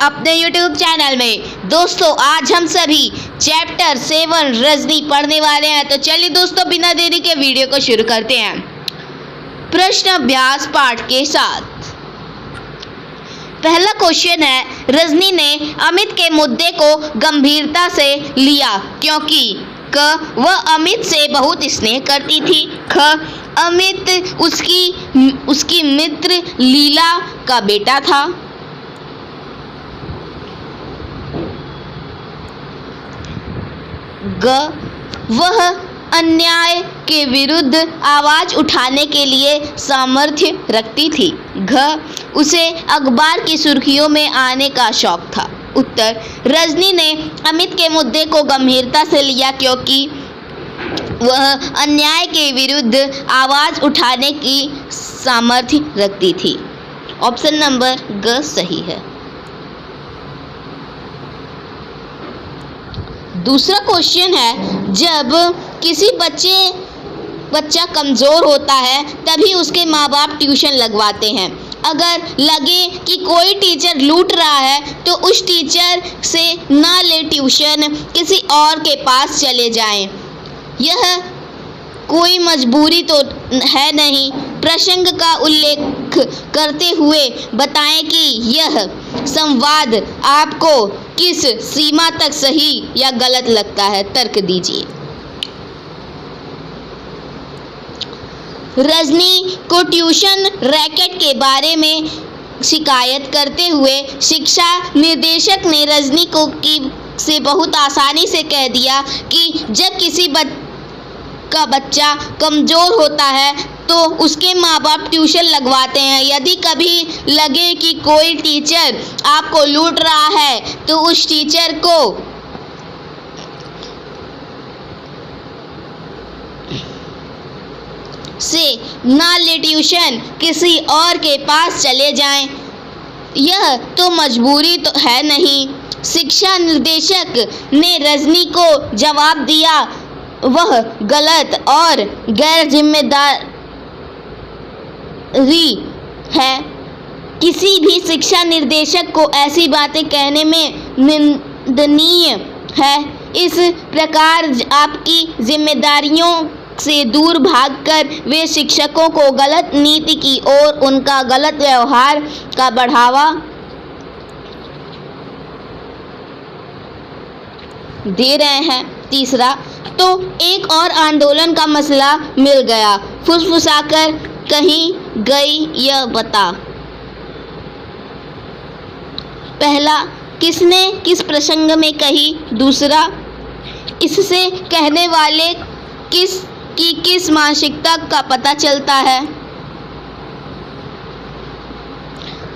अपने YouTube channel में। दोस्तों आज हम सभी चैप्टर 7 रजनी पढ़ने वाले हैं। तो चलिए दोस्तों बिना देरी के वीडियो को शुरू करते हैं प्रश्न अभ्यास पाठ के साथ। पहला क्वेश्चन है, रजनी ने अमित के मुद्दे को गंभीरता से लिया क्योंकि क वह अमित से बहुत स्नेह करती थी। ख अमित उसकी मित्र लीला का बेटा था। ग वह अन्याय के विरुद्ध आवाज उठाने के लिए सामर्थ्य रखती थी। घ उसे अखबार की सुर्खियों में आने का शौक था। उत्तर, रजनी ने अमित के मुद्दे को गंभीरता से लिया क्योंकि वह अन्याय के विरुद्ध आवाज उठाने की सामर्थ्य रखती थी। ऑप्शन नंबर ग सही है। दूसरा क्वेश्चन है, जब किसी बच्चा कमज़ोर होता है तभी उसके माँ बाप ट्यूशन लगवाते हैं। अगर लगे कि कोई टीचर लूट रहा है तो उस टीचर से ना ले ट्यूशन, किसी और के पास चले जाएं। यह कोई मजबूरी तो है नहीं। प्रसंग का उल्लेख करते हुए बताएं कि यह संवाद आपको किस सीमा तक सही या गलत लगता है। तर्क दीजिए। रजनी को ट्यूशन रैकेट के बारे में शिकायत करते हुए शिक्षा निर्देशक ने रजनी को से बहुत आसानी से कह दिया कि जब किसी का बच्चा कमज़ोर होता है तो उसके माँ बाप ट्यूशन लगवाते हैं। यदि कभी लगे कि कोई टीचर आपको लूट रहा है तो उस टीचर को से ना ले ट्यूशन, किसी और के पास चले जाएं। यह तो मजबूरी तो है नहीं। शिक्षा निर्देशक ने रजनी को जवाब दिया, वह गलत और गैर जिम्मेदारी है। किसी भी शिक्षा निर्देशक को ऐसी बातें कहने में निंदनीय है। इस प्रकार आपकी जिम्मेदारियों से दूर भागकर वे शिक्षकों को गलत नीति की ओर उनका गलत व्यवहार का बढ़ावा दे रहे हैं। तीसरा, तो एक और आंदोलन का मसला मिल गया, फुसफुसाकर कहीं गई यह बता। पहला, किसने किस प्रसंग में कही। दूसरा, इससे कहने वाले किस मानसिकता का पता चलता है।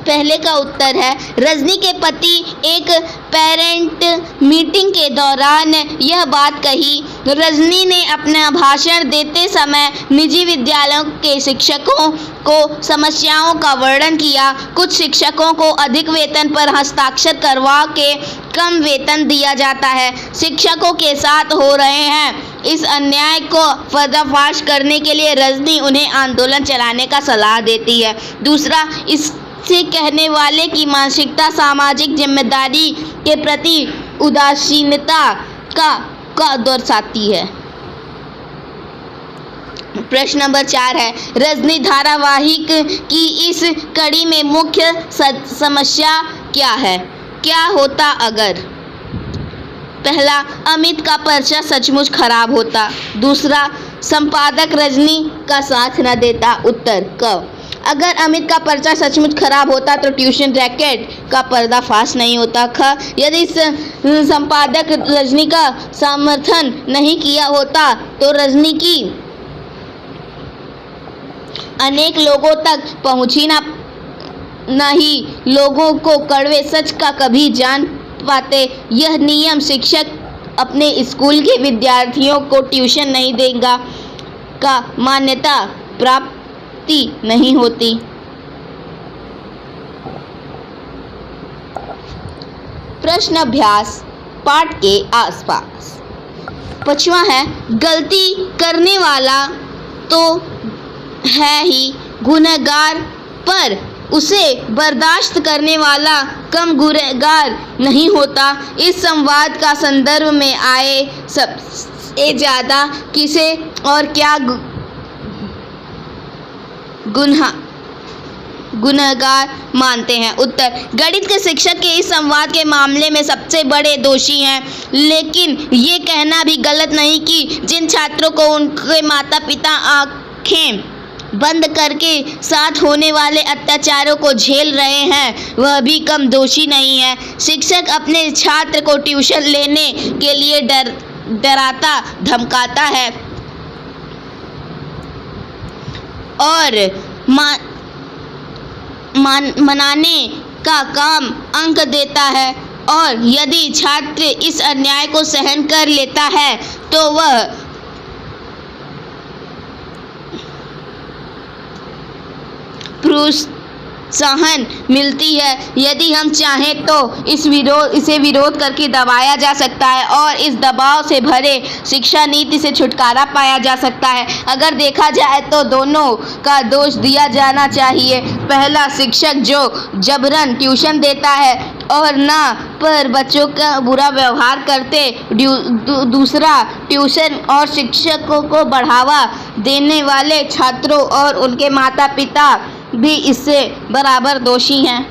पहले का उत्तर है, रजनी के पति एक पेरेंट मीटिंग के दौरान यह बात कही। रजनी ने अपना भाषण देते समय निजी विद्यालयों के शिक्षकों को समस्याओं का वर्णन किया। कुछ शिक्षकों को अधिक वेतन पर हस्ताक्षर करवा के कम वेतन दिया जाता है। शिक्षकों के साथ हो रहे हैं इस अन्याय को पर्दाफाश करने के लिए रजनी उन्हें आंदोलन चलाने का सलाह देती है। दूसरा, इससे कहने वाले की मानसिकता सामाजिक जिम्मेदारी के प्रति उदासीनता का दर्शाती है। प्रश्न नंबर 4 है, रजनी धारावाहिक की इस कड़ी में मुख्य समस्या क्या है। क्या होता अगर। पहला, अमित का पर्चा सचमुच खराब होता। दूसरा, संपादक रजनी का साथ न देता। उत्तर क, अगर अमित का पर्चा सचमुच खराब होता तो ट्यूशन रैकेट का पर्दाफाश नहीं होता। ख, यदि संपादक रजनी का समर्थन नहीं किया होता तो रजनी की अनेक लोगों तक पहुंची नहीं लोगों को कड़वे सच का कभी जान पाते। यह नियम शिक्षक अपने स्कूल के विद्यार्थियों को ट्यूशन नहीं देगा का मान्यता प्राप्ति नहीं होती। प्रश्न अभ्यास पाठ के आसपास। 5वां है, गलती करने वाला तो है ही गुनहगार, पर उसे बर्दाश्त करने वाला कम गुनहगार नहीं होता। इस संवाद का संदर्भ में आए सबसे ज़्यादा किसे और क्या गुनहगार मानते हैं? उत्तर, गणित के शिक्षक के इस संवाद के मामले में सबसे बड़े दोषी हैं। लेकिन ये कहना भी गलत नहीं कि जिन छात्रों को उनके माता पिता आंखें बंद करके साथ होने वाले अत्याचारों को झेल रहे हैं वह भी कम दोषी नहीं है। शिक्षक अपने छात्र को ट्यूशन लेने के लिए डराता धमकाता है और मनाने का काम अंक देता है, और यदि छात्र इस अन्याय को सहन कर लेता है तो वह प्रोत्साहन मिलती है। यदि हम चाहें तो इसे विरोध करके दबाया जा सकता है और इस दबाव से भरे शिक्षा नीति से छुटकारा पाया जा सकता है। अगर देखा जाए तो दोनों का दोष दिया जाना चाहिए। पहला, शिक्षक जो जबरन ट्यूशन देता है और ना पर बच्चों का बुरा व्यवहार करते। दूसरा, ट्यूशन और शिक्षकों को बढ़ावा देने वाले छात्रों और उनके माता पिता भी इससे बराबर दोषी हैं।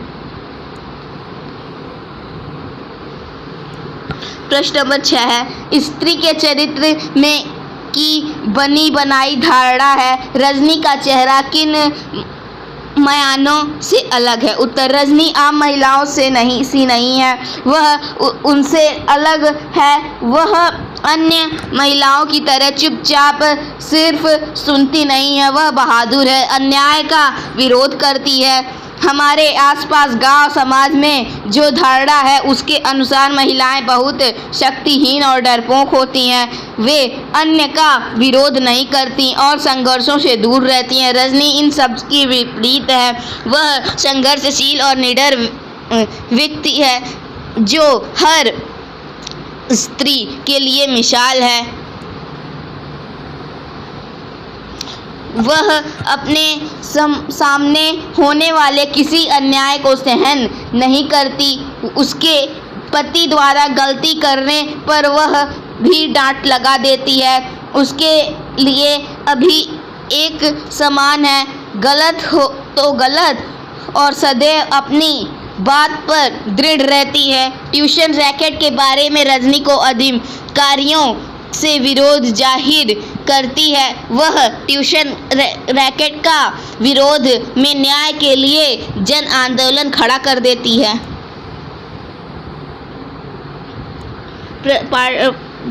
प्रश्न नंबर 6 है, स्त्री के चरित्र में की बनी बनाई धारणा है रजनी का चेहरा किन मयानों से अलग है? उत्तर, रजनी आम महिलाओं से नहीं है, वह उनसे अलग है। वह अन्य महिलाओं की तरह चुपचाप सिर्फ सुनती नहीं है, वह बहादुर है, अन्याय का विरोध करती है। हमारे आसपास गांव समाज में जो धारणा है उसके अनुसार महिलाएं बहुत शक्तिहीन और डरपोक होती हैं। वे अन्य का विरोध नहीं करती और संघर्षों से दूर रहती हैं। रजनी इन सब की विपरीत है, वह संघर्षशील और निडर व्यक्ति है जो हर स्त्री के लिए मिसाल है। वह अपने सामने होने वाले किसी अन्याय को सहन नहीं करती। उसके पति द्वारा गलती करने पर वह भी डांट लगा देती है। उसके लिए अभी एक समान है, गलत हो तो गलत, और सदैव अपनी बात पर दृढ़ रहती है। ट्यूशन रैकेट के बारे में रजनी को अधिकारियों से विरोध जाहिर करती है। वह ट्यूशन रैकेट का विरोध में न्याय के लिए जन आंदोलन खड़ा कर देती है।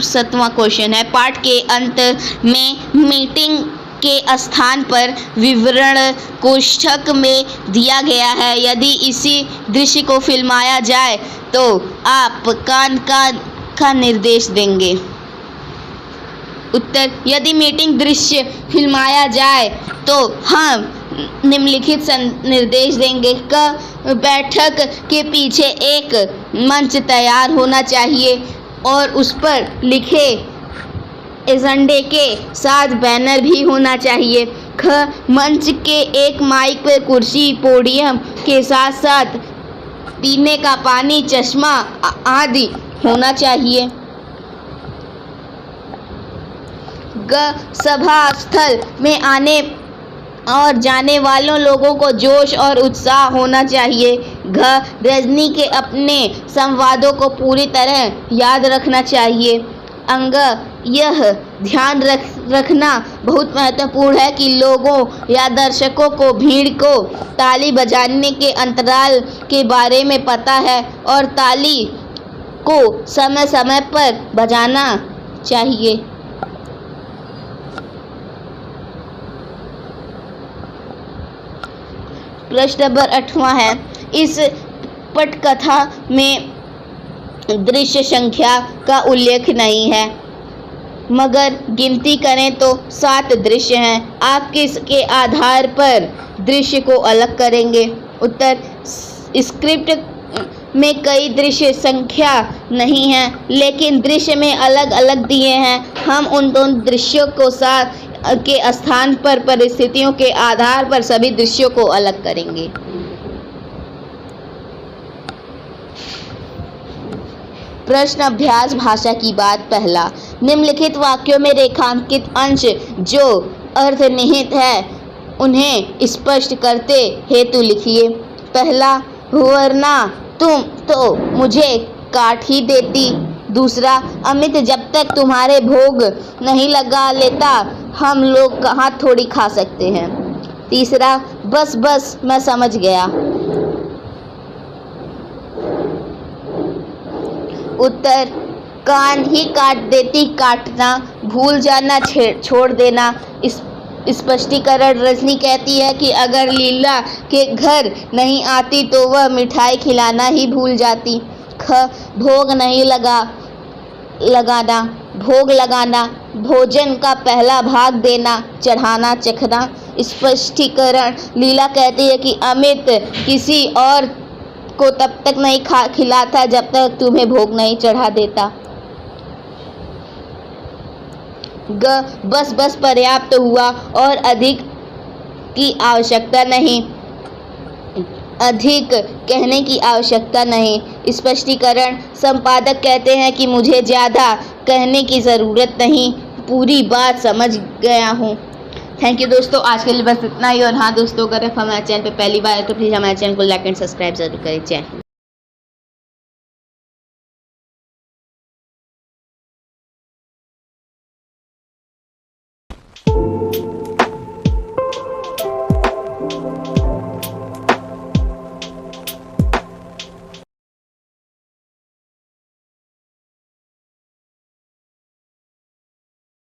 7वां क्वेश्चन है, पाठ के अंत में मीटिंग के स्थान पर विवरण कोष्ठक में दिया गया है। यदि इसी दृश्य को फिल्माया जाए तो आप का निर्देश देंगे? उत्तर, यदि मीटिंग दृश्य फिल्माया जाए तो हम निम्नलिखित निर्देश देंगे। बैठक के पीछे एक मंच तैयार होना चाहिए और उस पर लिखे एजेंडे के साथ बैनर भी होना चाहिए। मंच के एक माइक पर कुर्सी, पोडियम के साथ साथ पीने का पानी, चश्मा आदि होना चाहिए। सभा स्थल में आने और जाने वालों लोगों को जोश और उत्साह होना चाहिए। रजनी के अपने संवादों को पूरी तरह याद रखना चाहिए। यह ध्यान रखना बहुत महत्वपूर्ण है कि लोगों या दर्शकों को भीड़ को ताली बजाने के अंतराल के बारे में पता है और ताली को समय समय पर बजाना चाहिए। प्रश्न नंबर 8वां है, इस पटकथा में दृश्य संख्या का उल्लेख नहीं है, मगर गिनती करें तो 7 दृश्य हैं। आप किसके आधार पर दृश्य को अलग करेंगे? उत्तर, स्क्रिप्ट में कई दृश्य संख्या नहीं है, लेकिन दृश्य में अलग अलग दिए हैं। हम उन दोनों दृश्यों को साथ के स्थान पर परिस्थितियों के आधार पर सभी दृश्यों को अलग करेंगे। प्रश्न अभ्यास भाषा की बात पहला। निम्नलिखित वाक्यों में रेखांकित अंश जो अर्धनिहित है उन्हें स्पष्ट करते हेतु लिखिए। पहला, वरना तुम तो मुझे काट ही देती। दूसरा, अमित जब तक तुम्हारे भोग नहीं लगा लेता हम लोग कहाँ थोड़ी खा सकते हैं। तीसरा, बस बस मैं समझ गया। उत्तर, कान ही काट देती, काटना भूल जाना, छोड़ देना। स्पष्टीकरण, रजनी कहती है कि अगर लीला के घर नहीं आती तो वह मिठाई खिलाना ही भूल जाती। ख, भोग नहीं लगाना, भोग लगाना, भोजन का पहला भाग देना, चढ़ाना, चखना। स्पष्टीकरण, लीला कहती है कि अमित किसी और को तब तक नहीं खिलाता जब तक तुम्हें भोग नहीं चढ़ा देता। ग, बस बस पर्याप्त हुआ और अधिक की आवश्यकता नहीं, अधिक कहने की आवश्यकता नहीं। स्पष्टीकरण, संपादक कहते हैं कि मुझे ज़्यादा कहने की ज़रूरत नहीं, पूरी बात समझ गया हूँ। थैंक यू दोस्तों, आज के लिए बस इतना ही। और हाँ दोस्तों, अगर आप हमारे चैनल पर पहली बार तो प्लीज़ हमारे चैनल को लाइक एंड सब्सक्राइब जरूर करें। जय हिंद।